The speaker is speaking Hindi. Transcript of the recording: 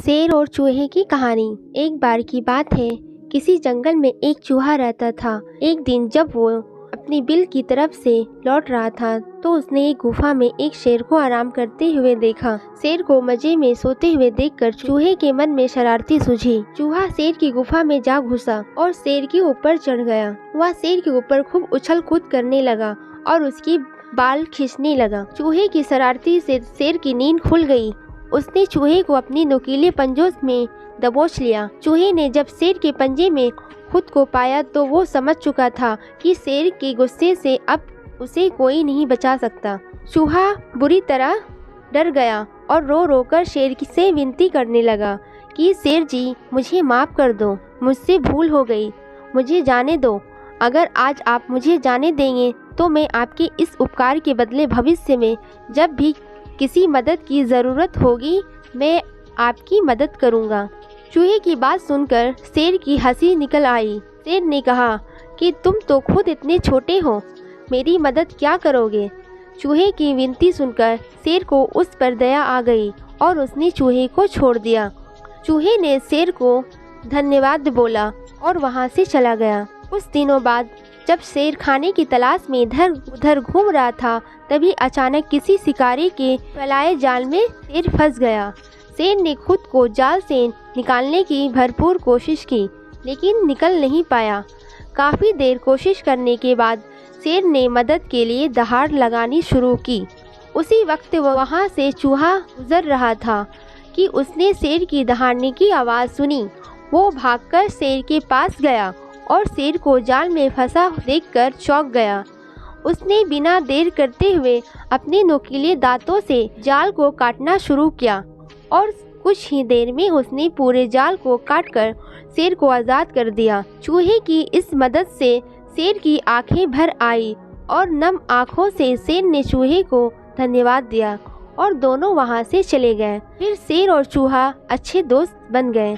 शेर और चूहे की कहानी। एक बार की बात है, किसी जंगल में एक चूहा रहता था। एक दिन जब वो अपनी बिल की तरफ से लौट रहा था तो उसने एक गुफा में एक शेर को आराम करते हुए देखा। शेर को मजे में सोते हुए देखकर चूहे के मन में शरारती सूझी। चूहा शेर की गुफा में जा घुसा और शेर के ऊपर चढ़ गया। वह शेर के ऊपर खूब उछल कूद करने लगा और उसकी बाल खींचने लगा। चूहे की शरारती से शेर की नींद खुल गई। उसने चूहे को अपनी नुकीले पंजों में दबोच लिया। चूहे ने जब शेर के पंजे में खुद को पाया तो वो समझ चुका था कि शेर के गुस्से से अब उसे कोई नहीं बचा सकता। चूहा बुरी तरह डर गया और रो रो कर शेर से विनती करने लगा कि शेर जी, मुझे माफ़ कर दो, मुझसे भूल हो गई, मुझे जाने दो। अगर आज आप मुझे जाने देंगे तो मैं आपके इस उपकार के बदले भविष्य में जब भी किसी मदद की ज़रूरत होगी मैं आपकी मदद करूंगा। चूहे की बात सुनकर शेर की हंसी निकल आई। शेर ने कहा कि तुम तो खुद इतने छोटे हो, मेरी मदद क्या करोगे। चूहे की विनती सुनकर शेर को उस पर दया आ गई और उसने चूहे को छोड़ दिया। चूहे ने शेर को धन्यवाद बोला और वहां से चला गया। कुछ दिनों बाद जब शेर खाने की तलाश में इधर उधर घूम रहा था तभी अचानक किसी शिकारी के फैलाए जाल में शेर फंस गया। शेर ने खुद को जाल से निकालने की भरपूर कोशिश की लेकिन निकल नहीं पाया। काफ़ी देर कोशिश करने के बाद शेर ने मदद के लिए दहाड़ लगानी शुरू की। उसी वक्त वहाँ से चूहा गुजर रहा था कि उसने शेर की दहाड़ने की आवाज़ सुनी। वो भागकर शेर के पास गया और शेर को जाल में फंसा देखकर चौंक गया। उसने बिना देर करते हुए अपने नुकीले दांतों से जाल को काटना शुरू किया और कुछ ही देर में उसने पूरे जाल को काटकर शेर को आज़ाद कर दिया। चूहे की इस मदद से शेर की आंखें भर आई और नम आंखों से शेर ने चूहे को धन्यवाद दिया और दोनों वहां से चले गए। फिर शेर और चूहा अच्छे दोस्त बन गए।